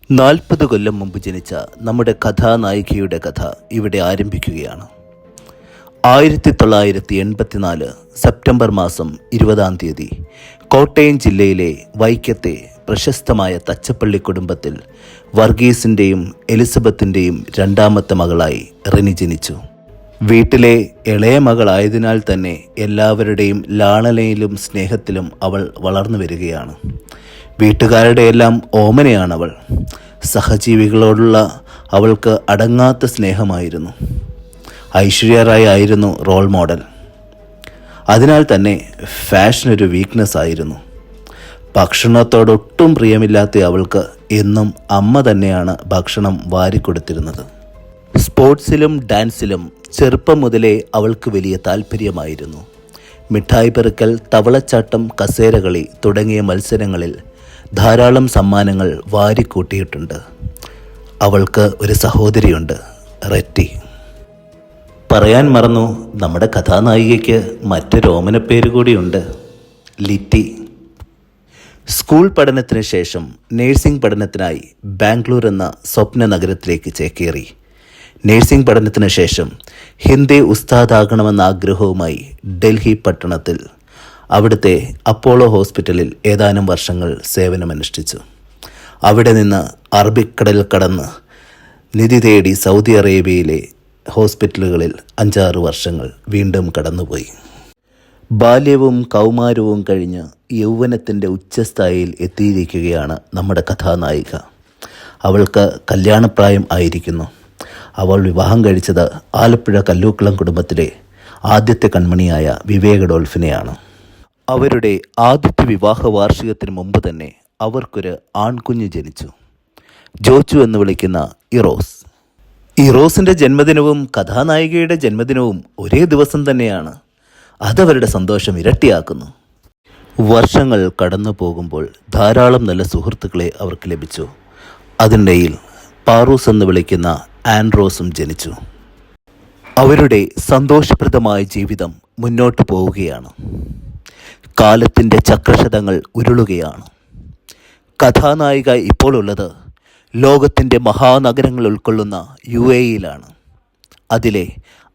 40 കൊല്ലം മുമ്പ് ജനിച്ച നമ്മുടെ കഥാനായികയുടെ കഥ ഇവിടെ ആരംഭിക്കുകയാണ്. 1984 സെപ്റ്റംബർ മാസം 20 കോട്ടയം ജില്ലയിലെ വൈക്കത്തെ പ്രശസ്തമായ തച്ചപ്പള്ളി കുടുംബത്തിൽ വർഗീസിൻ്റെയും എലിസബത്തിൻ്റെയും രണ്ടാമത്തെ മകളായി റെനി ജനിച്ചു. വീട്ടിലെ ഇളയ മകളായതിനാൽ തന്നെ എല്ലാവരുടെയും ലാളനയിലും സ്നേഹത്തിലും അവൾ വളർന്നു വരികയാണ്. വീട്ടുകാരുടെ എല്ലാം ഓമനയാണവൾ. സഹജീവികളോടുള്ള അവൾക്ക് അടങ്ങാത്ത സ്നേഹമായിരുന്നു. ഐശ്വര്യ റായ് ആയിരുന്നു റോൾ മോഡൽ. അതിനാൽ തന്നെ ഫാഷൻ ഒരു വീക്ക്നെസ് ആയിരുന്നു. ഭക്ഷണത്തോടൊട്ടും പ്രിയമില്ലാത്ത അവൾക്ക് എന്നും അമ്മ തന്നെയാണ് ഭക്ഷണം വാരിക്കൊടുത്തിരുന്നത്. സ്പോർട്സിലും ഡാൻസിലും ചെറുപ്പം മുതലേ അവൾക്ക് വലിയ താല്പര്യമായിരുന്നു. മിഠായി പെറുക്കൽ, തവളച്ചാട്ടം, കസേരകളി തുടങ്ങിയ മത്സരങ്ങളിൽ ധാരാളം സമ്മാനങ്ങൾ വാരിക്കൂട്ടിയിട്ടുണ്ട്. അവൾക്ക് ഒരു സഹോദരിയുണ്ട്, റെറ്റി. പറയാൻ മറന്നു, നമ്മുടെ കഥാനായികയ്ക്ക് മറ്റൊരു ഓമനപ്പേര് കൂടിയുണ്ട്, ലിറ്റി. സ്കൂൾ പഠനത്തിന് ശേഷം നേഴ്സിംഗ് പഠനത്തിനായി ബാംഗ്ലൂർ എന്ന സ്വപ്ന നഗരത്തിലേക്ക് ചേക്കേറി. നേഴ്സിംഗ് പഠനത്തിന് ശേഷം ഹിന്ദി ഉസ്താദാകണമെന്ന ആഗ്രഹവുമായി ഡൽഹി പട്ടണത്തിൽ അവിടുത്തെ അപ്പോളോ ഹോസ്പിറ്റലിൽ ഏതാനും വർഷങ്ങൾ സേവനമനുഷ്ഠിച്ചു. അവിടെ നിന്ന് അറബിക്കടൽ കടന്ന് നിധി തേടി സൗദി അറേബ്യയിലെ ഹോസ്പിറ്റലുകളിൽ 5-6 വർഷങ്ങൾ വീണ്ടും കടന്നുപോയി. ബാല്യവും കൗമാരവും കഴിഞ്ഞ് യൗവനത്തിൻ്റെ ഉച്ചസ്ഥായിയിൽ എത്തിയിരിക്കുകയാണ് നമ്മുടെ കഥാനായിക. അവൾക്ക് കല്യാണപ്രായം ആയിരിക്കുന്നു. അവൾ വിവാഹം കഴിച്ചത് ആലപ്പുഴ കല്ലൂക്കുളം കുടുംബത്തിലെ ആദ്യത്തെ കൺമണിയായ വിവേക് ഡോൾഫിനെയാണ്. അവരുടെ ആദ്യത്തെ വിവാഹ വാർഷികത്തിന് മുമ്പ് തന്നെ അവർക്കൊരു ആൺകുഞ്ഞ് ജനിച്ചു, ജോച്ചു എന്ന് വിളിക്കുന്ന ഇറോസ്. ഇറോസിൻ്റെ ജന്മദിനവും കഥാനായികയുടെ ജന്മദിനവും ഒരേ ദിവസം തന്നെയാണ്. അതവരുടെ സന്തോഷം ഇരട്ടിയാക്കുന്നു. വർഷങ്ങൾ കടന്നു പോകുമ്പോൾ ധാരാളം നല്ല സുഹൃത്തുക്കളെ അവർക്ക് ലഭിച്ചു. അതിനിടയിൽ പാറൂസ് എന്ന് വിളിക്കുന്ന ആൻഡ്രോസും ജനിച്ചു. അവരുടെ സന്തോഷപ്രദമായ ജീവിതം മുന്നോട്ട് പോവുകയാണ്. കാലത്തിൻ്റെ ചക്രശതങ്ങൾ ഉരുളുകയാണ്. കഥാനായിക ഇപ്പോൾ ഉള്ളത് ലോകത്തിൻ്റെ മഹാനഗരങ്ങൾ ഉൾക്കൊള്ളുന്ന UAE-യിലാണ്. അതിലെ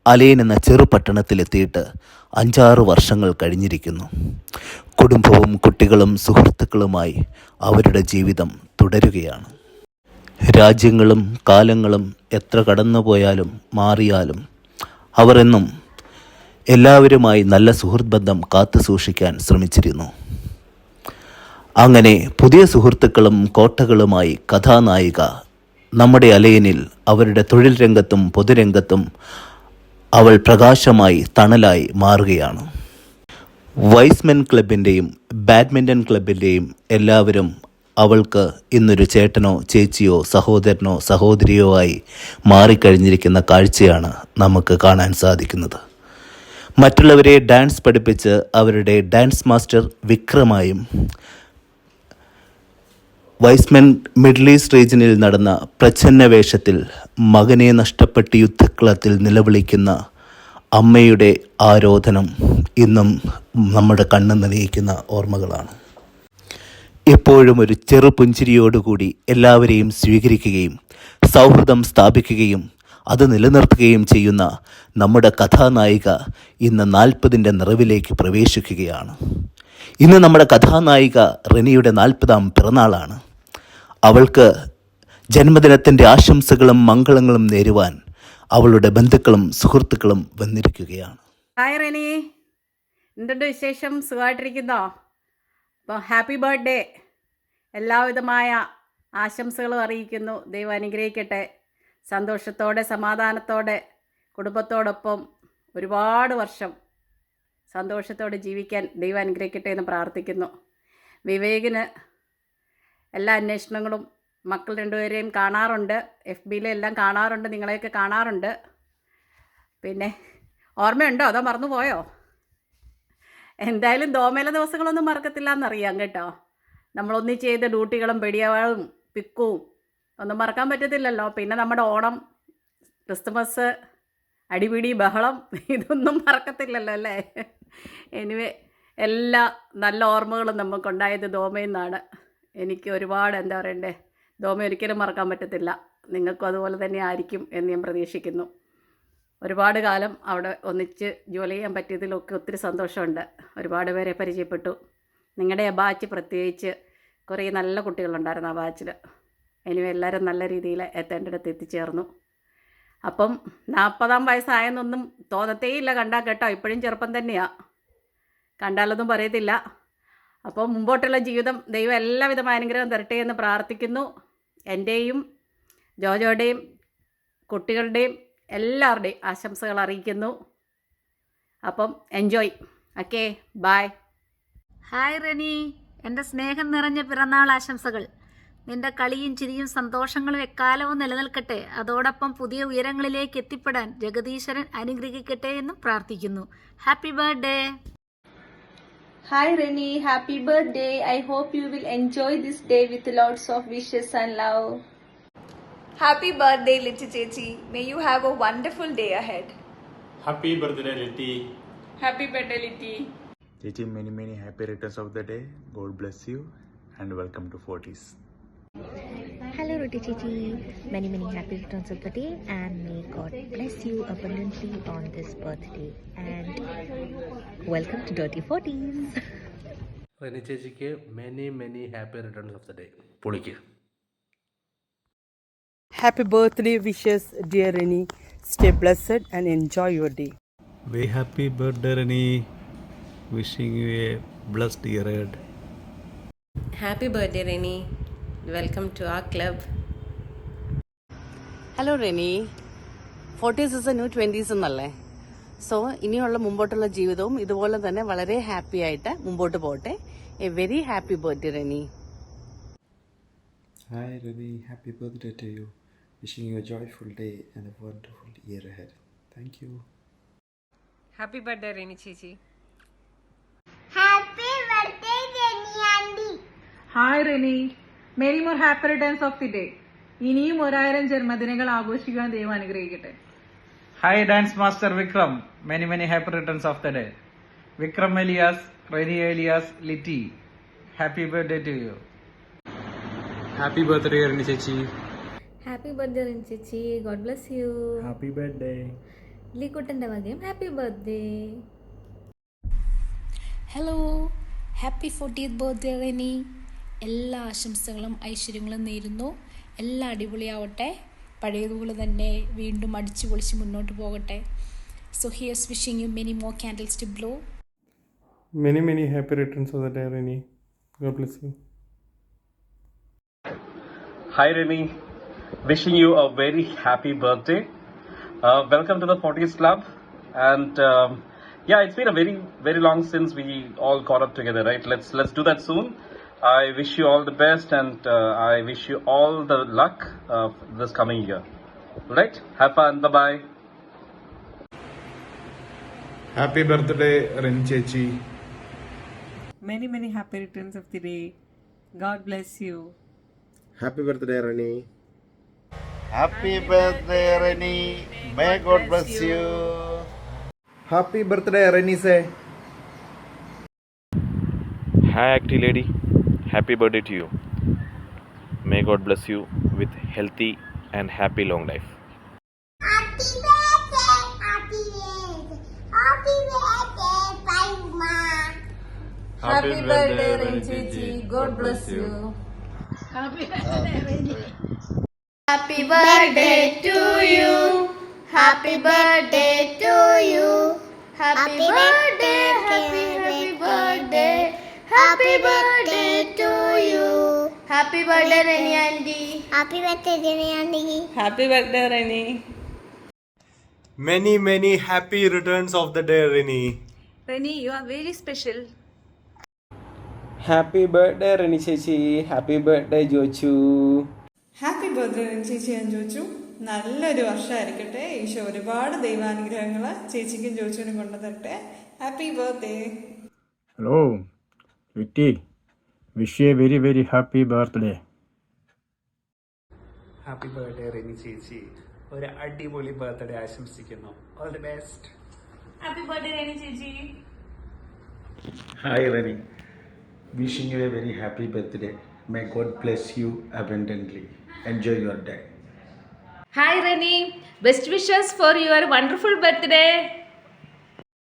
അലേൻ എന്ന ചെറുപട്ടണത്തിലെത്തിയിട്ട് 5-6 വർഷങ്ങൾ കഴിഞ്ഞിരിക്കുന്നു. കുടുംബവും കുട്ടികളും സുഹൃത്തുക്കളുമായി അവരുടെ ജീവിതം തുടരുകയാണ്. രാജ്യങ്ങളും കാലങ്ങളും എത്ര കടന്നുപോയാലും മാറിയാലും അവർ എന്നും എല്ലാവരുമായി നല്ല സുഹൃത്ത് ബന്ധം കാത്തു സൂക്ഷിക്കാൻ ശ്രമിച്ചിരുന്നു. അങ്ങനെ പുതിയ സുഹൃത്തുക്കളും കോട്ടകളുമായി കഥാനായിക നമ്മുടെ അലയനിൽ അവരുടെ തൊഴിൽ രംഗത്തും പൊതുരംഗത്തും അവൾ പ്രകാശമായി തണലായി മാറുകയാണ്. വൈസ്മെൻ ക്ലബിൻ്റെയും ബാഡ്മിൻ്റൺ ക്ലബിൻ്റെയും എല്ലാവരും അവൾക്ക് ഇന്നൊരു ചേട്ടനോ ചേച്ചിയോ സഹോദരനോ സഹോദരിയോ ആയി മാറിക്കഴിഞ്ഞിരിക്കുന്ന കാഴ്ചയാണ് നമുക്ക് കാണാൻ സാധിക്കുന്നത്. മറ്റുള്ളവരെ ഡാൻസ് പഠിപ്പിച്ച് അവരുടെ ഡാൻസ് മാസ്റ്റർ വിക്രമായും വൈസ്മെൻ മിഡിൽ ഈസ്റ്റ് റീജിയനിൽ നടന്ന പ്രച്ഛന്ന വേഷത്തിൽ മകനെ നഷ്ടപ്പെട്ട് യുദ്ധക്കളത്തിൽ നിലവിളിക്കുന്ന അമ്മയുടെ ആരോധനം ഇന്നും നമ്മുടെ കണ്ണ് നനയിക്കുന്ന ഓർമ്മകളാണ്. എപ്പോഴും ഒരു ചെറുപുഞ്ചിരിയോടുകൂടി എല്ലാവരെയും സ്വീകരിക്കുകയും സൗഹൃദം സ്ഥാപിക്കുകയും അത് നിലനിർത്തുകയും ചെയ്യുന്ന നമ്മുടെ കഥാനായിക ഇന്ന് 40ൻ്റെ നിറവിലേക്ക് പ്രവേശിക്കുകയാണ്. ഇന്ന് നമ്മുടെ കഥാനായിക റെനിയുടെ 40ാം പിറന്നാളാണ്. അവൾക്ക് ജന്മദിനത്തിൻ്റെ ആശംസകളും മംഗളങ്ങളും നേരുവാൻ അവളുടെ ബന്ധുക്കളും സുഹൃത്തുക്കളും വന്നിരിക്കുകയാണ്. ഹായ് റെനി, എന്തുണ്ട് വിശേഷം? സുഖമായിട്ടിരിക്കുന്നോ? അപ്പോൾ ഹാപ്പി ബർത്ത്ഡേ. എല്ലാവിധമായ ആശംസകളും അറിയിക്കുന്നു. ദൈവം അനുഗ്രഹിക്കട്ടെ. സന്തോഷത്തോടെ സമാധാനത്തോടെ കുടുംബത്തോടൊപ്പം ഒരുപാട് വർഷം സന്തോഷത്തോടെ ജീവിക്കാൻ ദൈവം അനുഗ്രഹിക്കട്ടെ എന്ന് പ്രാർത്ഥിക്കുന്നു. വിവേകിന് എല്ലാ അന്വേഷണങ്ങളും മക്കൾ രണ്ടുപേരെയും കാണാറുണ്ട്, FB-യിലെല്ലാം കാണാറുണ്ട്, നിങ്ങളെയൊക്കെ കാണാറുണ്ട്. പിന്നെ ഓർമ്മയുണ്ടോ അതോ മറന്നുപോയോ? എന്തായാലും ദോമേല ദിവസങ്ങളൊന്നും മറക്കത്തില്ല എന്നറിയാം കേട്ടോ. നമ്മളൊന്നിച്ച് ചെയ്ത ഡ്യൂട്ടികളും പെടിയവാളും പിക്കും ഒന്നും മറക്കാൻ പറ്റത്തില്ലല്ലോ. പിന്നെ നമ്മുടെ ഓണം, ക്രിസ്തുമസ്, അടിപിടി, ബഹളം ഇതൊന്നും മറക്കത്തില്ലല്ലോ അല്ലേ? എനിവേ എല്ലാ നല്ല ഓർമ്മകളും നമുക്കുണ്ടായത് ദോമയിൽ നിന്നാണ്. എനിക്ക് ഒരുപാട് എന്താ പറയണ്ടേ ഡോമി ഒരിക്കലും മറക്കാൻ പറ്റത്തില്ല. നിങ്ങൾക്കും അതുപോലെ തന്നെ ആയിരിക്കും എന്ന് ഞാൻ പ്രതീക്ഷിക്കുന്നു. ഒരുപാട് കാലം അവിടെ ഒന്നിച്ച് ജോലി ചെയ്യാൻ പറ്റിയതിലൊക്കെ ഒത്തിരി സന്തോഷമുണ്ട്. ഒരുപാട് പേരെ പരിചയപ്പെട്ടു. നിങ്ങളുടെ ആ ബാച്ച് പ്രത്യേകിച്ച് കുറേ നല്ല കുട്ടികളുണ്ടായിരുന്നു ആ ബാച്ചിൽ. ഇനി എല്ലാവരും നല്ല രീതിയിൽ എത്തേണ്ടിടത്ത് എത്തിച്ചേർന്നു. അപ്പം 40-ാം വയസ്സായെന്നൊന്നും തോന്നത്തേയില്ല കണ്ടാൽ കേട്ടോ. ഇപ്പോഴും ചെറുപ്പം തന്നെയാണ്, കണ്ടാലൊന്നും പറയത്തില്ല. അപ്പോൾ മുമ്പോട്ടുള്ള ജീവിതം ദൈവം എല്ലാവിധമായ അനുഗ്രഹം തരട്ടെ എന്ന് പ്രാർത്ഥിക്കുന്നു. എൻ്റെയും ജോജോയുടെയും കുട്ടികളുടെയും എല്ലാവരുടെയും ആശംസകൾ അറിയിക്കുന്നു. അപ്പം enjoy. Okay, bye. Hi Reni, എൻ്റെ സ്നേഹം നിറഞ്ഞ പിറന്നാൾ ആശംസകൾ. നിന്റെ കളിയും ചിരിയും സന്തോഷങ്ങളും എക്കാലവും നിലനിൽക്കട്ടെ. അതോടൊപ്പം പുതിയ ഉയരങ്ങളിലേക്ക് എത്തിപ്പെടാൻ ജഗദീശ്വരൻ അനുഗ്രഹിക്കട്ടെ എന്നും പ്രാർത്ഥിക്കുന്നു. Happy birthday. Hi Reni, happy birthday. I hope you will enjoy this day with lots of wishes and love. Happy birthday, Litty Chechi. May you have a wonderful day ahead. Happy birthday, Litty. Happy birthday, Litty. Chichi, many happy returns of the day. God bless you and welcome to 40s. Hello Roti Chichi, many happy returns of the day and may God bless you abundantly on this birthday and welcome to Dirty 40s. Reni ചേച്ചിക്ക് many happy returns of the day. പൊളിക്ക്. Happy birthday wishes, dear Reni. Stay blessed and enjoy your day. Very happy birthday, Reni. Wishing you a blessed year ahead. Happy birthday, Reni. Welcome to our club. Hello Reni, 40s is a new 20s എന്നല്ലേ. So ഇനിയുള്ള മുമ്പോട്ടുള്ള ജീവിതവും ഇതുപോലെ തന്നെ വളരെ happy ആയിട്ട് മുമ്പോട്ട് പോട്ടെ. A very happy birthday Reni. Hi Reni, happy birthday to you. Wishing you a joyful day and a wonderful year ahead. Thank you. Happy birthday, Reni Chichi. Happy birthday, Reni Aunty. Hi Reni. Many more happy returns of the day. ഇനിയും 1000 ജന്മദിനങ്ങൾ ആഘോഷിക്കാൻ ദൈവം അനുഗ്രഹിക്കട്ടെ. Hi dance master Vikram, many happy returns of the day. Vikram Elias, Reni Elias, Litty, happy birthday to you. Happy birthday, Reni Chechi. Happy birthday Reni Chichi, God bless you. Happy birthday. ലീക്കുട്ടൻ്റെ വകയും happy birthday. Hello, happy 40th birthday Reni. എല്ലാ ആശംസകളും ഐശ്വര്യങ്ങളും നേരുന്നു. എല്ലാം അടിപൊളിയാവട്ടെ. പഴയതുപോലെ തന്നെ വീണ്ടും അടിച്ചു പൊളിച്ച് മുന്നോട്ട് പോകട്ടെ. So here's wishing you many more candles to blow. Many happy returns of the day, Reni. God bless you. Hi Reni, wishing you a very happy birthday. Welcome to the 40s Club. And yeah, it's been a very long since we all caught up together, right? Let's do that soon. I wish you all the best and I wish you all the luck this coming year. Right? Have fun. Bye-bye. Happy birthday, Reni Chechi. Many happy returns of the day. God bless you. Happy birthday, Reni. Happy birthday, Reni. May God bless you. Happy birthday, Reni say. Hi, Acty Lady. Happy birthday to you. May God bless you with healthy and happy long life. Happy birthday, happy birthday, happy birthday, bye ma. Happy birthday, Reni Chichi. God bless you. Happy birthday, Reni. Happy birthday to you. Happy birthday to you. Happy birthday, happy birthday. Happy birthday to you. Happy birthday, Reni Aunty. Happy birthday, Reni Aunty. Happy birthday, Reni. Many happy returns of the day, Reni. Reni, you are very special. Happy birthday Reni Chechi. Happy birthday Jochu. Happy birthday Reni ചേച്ചി and Chochu. നല്ലൊരു വർഷമായിരിക്കട്ടെ. ഈശോ ഒരുപാട് ദൈവാനുഗ്രഹങ്ങൾ ചേച്ചിക്കും ചോച്ചുവിനും കൊണ്ടുതരട്ടെ. Happy birthday. Hello, Litty. Wish you a very happy birthday. Happy birthday Reni ചേച്ചി. ഒരു അടിപൊളി ബർത്ത്ഡേ ആശംസിക്കുന്നു. All the best. Happy birthday, Reni Chichi. Hi Reni. Wishing you a very happy birthday. May God bless you abundantly. Enjoy your day. Hi Renny, best wishes for your wonderful birthday.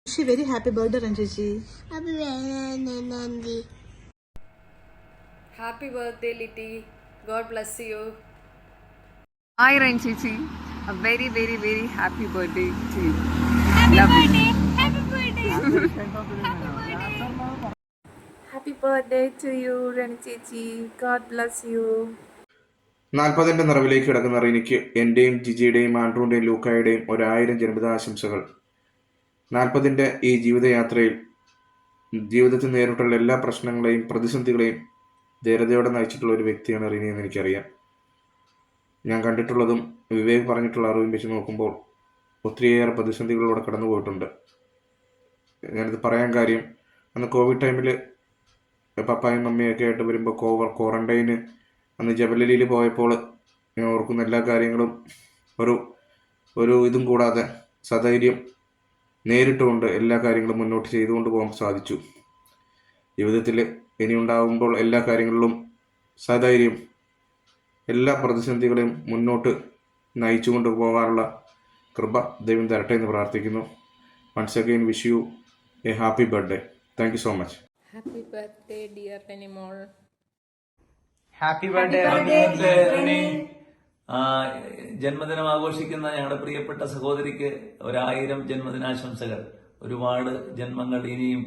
Wish you very happy birthday, Ranjichi. Happy birthday, Nandi. Happy birthday, Litty. God bless you. Hi Ranchichi, a very very very happy birthday to you. Happy birthday. Happy birthday to you Ranchichi. God bless you. 40ന്റെ നിറവിലേക്ക് കിടക്കുന്ന റീനിക്ക് എൻ്റെയും ജിജിയുടെയും ആൻഡ്രൂൻ്റെയും ലൂക്കായുടെയും 1000 ജന്മദിനാശംസകൾ. 40ന്റെ ഈ ജീവിതയാത്രയിൽ ജീവിതത്തിൽ നേരിട്ടുള്ള എല്ലാ പ്രശ്നങ്ങളെയും പ്രതിസന്ധികളെയും ധീരതയോടെ നയിച്ചിട്ടുള്ള ഒരു വ്യക്തിയാണ് റീനി എന്ന് എനിക്കറിയാം. ഞാൻ കണ്ടിട്ടുള്ളതും വിവേക് പറഞ്ഞിട്ടുള്ള അറിവും വെച്ച് നോക്കുമ്പോൾ ഒത്തിരിയേറെ പ്രതിസന്ധികളിലൂടെ കടന്നു പോയിട്ടുണ്ട്. ഞാനിത് പറയാൻ കാര്യം, അന്ന് കോവിഡ് ടൈമിൽ പപ്പായും മമ്മിയൊക്കെ ആയിട്ട് വരുമ്പോൾ ക്വാറന്റൈന് അന്ന് ജബലലിയിൽ പോയപ്പോൾ ഞാൻ ഓർക്കുന്ന എല്ലാ കാര്യങ്ങളും ഒരു ഇതും കൂടാതെ സധൈര്യം നേരിട്ടുകൊണ്ട് എല്ലാ കാര്യങ്ങളും മുന്നോട്ട് ചെയ്തുകൊണ്ട് പോകാൻ സാധിച്ചു. ജീവിതത്തിൽ ഇനിയുണ്ടാകുമ്പോൾ എല്ലാ കാര്യങ്ങളിലും സധൈര്യം എല്ലാ പ്രതിസന്ധികളെയും മുന്നോട്ട് നയിച്ചുകൊണ്ട് പോകാനുള്ള കൃപ ദൈവം തരട്ടെ എന്ന് പ്രാർത്ഥിക്കുന്നു. Once again wish you a happy birthday. Thank you so much. Happy birthday, dear Renimol. Happy birthday Reni. ജന്മദിനം ആഘോഷിക്കുന്ന ഞങ്ങളുടെ പ്രിയപ്പെട്ട സഹോദരിക്ക് 1000 ജന്മദിനാശംസകൾ. ഒരുപാട് ജന്മങ്ങൾ ഇനിയും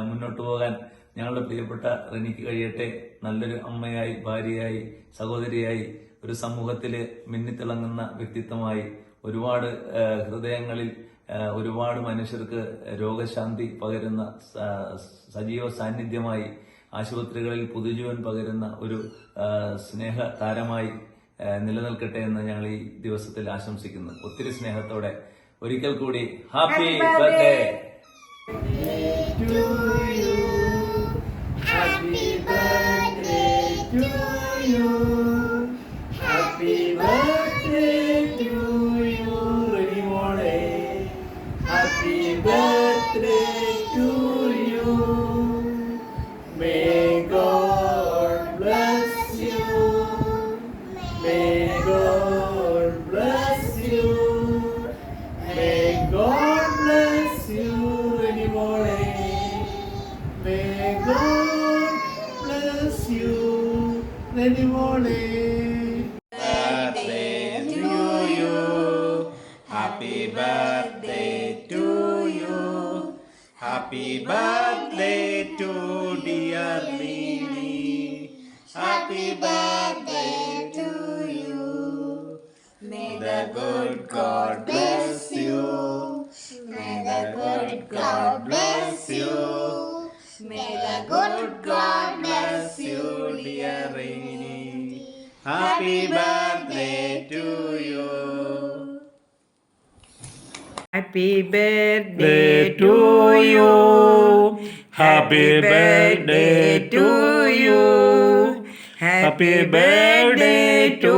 മുന്നോട്ട് പോകാൻ ഞങ്ങളുടെ പ്രിയപ്പെട്ട റെനിക്ക് കഴിയട്ടെ. നല്ലൊരു അമ്മയായി, ഭാര്യയായി, സഹോദരിയായി, ഒരു സമൂഹത്തില് മിന്നിത്തിളങ്ങുന്ന വ്യക്തിത്വമായി, ഒരുപാട് ഹൃദയങ്ങളിൽ ഒരുപാട് മനുഷ്യർക്ക് രോഗശാന്തി പകരുന്ന സജീവ സാന്നിധ്യമായി, ആശുപത്രികളിൽ പുതുജീവൻ പകരുന്ന ഒരു സ്നേഹ താരമായി നിലനിൽക്കട്ടെ എന്ന് ഞങ്ങൾ ഈ ദിവസത്തിൽ ആശംസിക്കുന്നു. ഒത്തിരി സ്നേഹത്തോടെ ഒരിക്കൽ കൂടി happy birthday. Happy birthday to you. Happy birthday to you, Renimole. Happy birthday to you. May God bless you. May God bless you. May God bless you, Renimole. May God bless you, Renimole. Birthday to you. Happy birthday to you. Happy birthday to dear Rini. Happy birthday to you. May the good God bless you. May the good God bless you. May the good God bless you, dear Rini. Happy birthday to you. Happy birthday to you. Happy birthday to you. Happy birthday to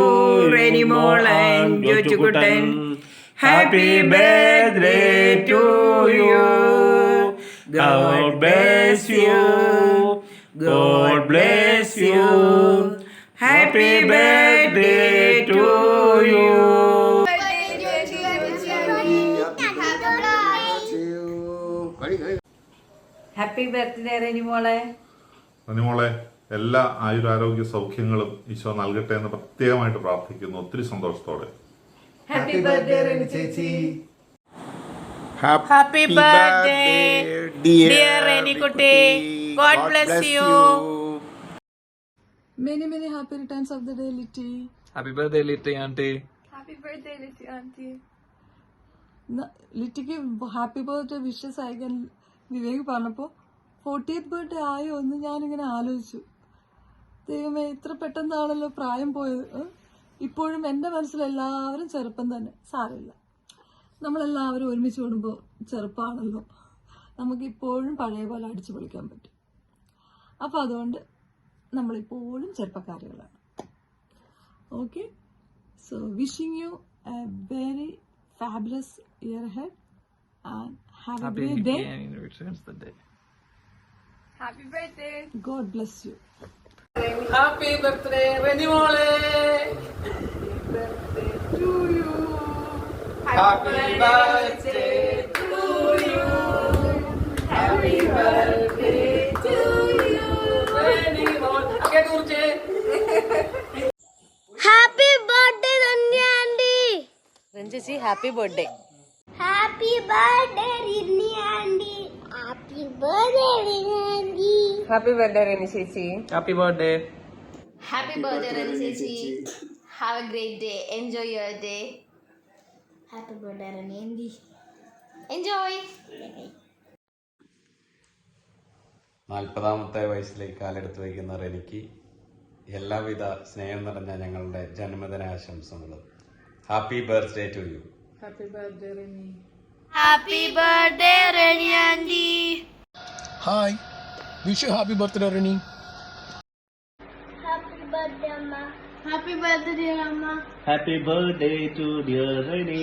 Renimol and Jochukutan. Happy birthday to you. God bless you. God bless you. Happy birthday to you. Happy birthday റെനിമോളെ. റെനിമോളെ, എല്ലാ ആയുരാരോഗ്യ സൗഖ്യങ്ങളും ഈശോ നൽകട്ടെ എന്ന് പ്രത്യേകമായിട്ട് പ്രാർത്ഥിക്കുന്നു. ഒത്തിരി സന്തോഷത്തോടെ. ഹാപ്പി ബർത്ത്ഡേ റെനി ചേച്ചി. Happy birthday, dear Renny Kutti. God bless you. Many many happy returns of the day, Litty. Happy birthday Litty auntie. Happy birthday Litty auntie. ലിറ്റിക്ക് ഹാപ്പി ബർത്ത്ഡേ വിഷസ് അയക്കാൻ വിവേക് പറഞ്ഞപ്പോൾ 40th ബർത്ത്ഡേ ആയോ എന്ന് ഞാനിങ്ങനെ ആലോചിച്ചു. ദൈവമേ, ഇത്ര പെട്ടെന്നാണല്ലോ പ്രായം പോയത്. ഇപ്പോഴും എൻ്റെ മനസ്സിലെല്ലാവരും ചെറുപ്പം തന്നെ. സാരമില്ല, നമ്മളെല്ലാവരും ഒരുമിച്ച് കൂടുമ്പോൾ ചെറുപ്പമാണല്ലോ, നമുക്കിപ്പോഴും പഴയ പോലെ അടിച്ചു പൊളിക്കാൻ പറ്റും. അപ്പോൾ അതുകൊണ്ട് നമ്മളിപ്പോഴും ചെറുപ്പക്കാരികളാണ്. Okay, so wishing you a very fabulous year ahead and have a great day. Happy birthday. Happy birthday. God bless you. Happy birthday Reni മോളെ. Happy birthday to you. Happy birthday to you Reni മോൾ. Cake മുറിച്ചേ. Happy birthday Reni auntie. രഞ്ജിച്ചി happy birthday. Happy birthday Rini auntie. Happy birthday Rini auntie. Happy birthday Reni ചേച്ചി. Happy birthday. Happy birthday, Rani Chechi. Have a great day. Enjoy your day. Happy birthday, Rani Andy. Enjoy. 40ാമത്തെ വയസ്സിലേക്ക് കാലെടുത്ത് വയ്ക്കുന്ന റെനിക്ക് എല്ലാവിധ സ്നേഹം നിറഞ്ഞ ഞങ്ങളുടെ ജന്മദിനാശംസകളും. Happy birthday to you. Happy birthday Reni. Happy birthday Reni auntie. Hi, wish happy birthday Reni. Happy birthday അമ്മ. ഹാപ്പി ബർത്ത്ഡേ അമ്മ. Happy birthday to dear Reni.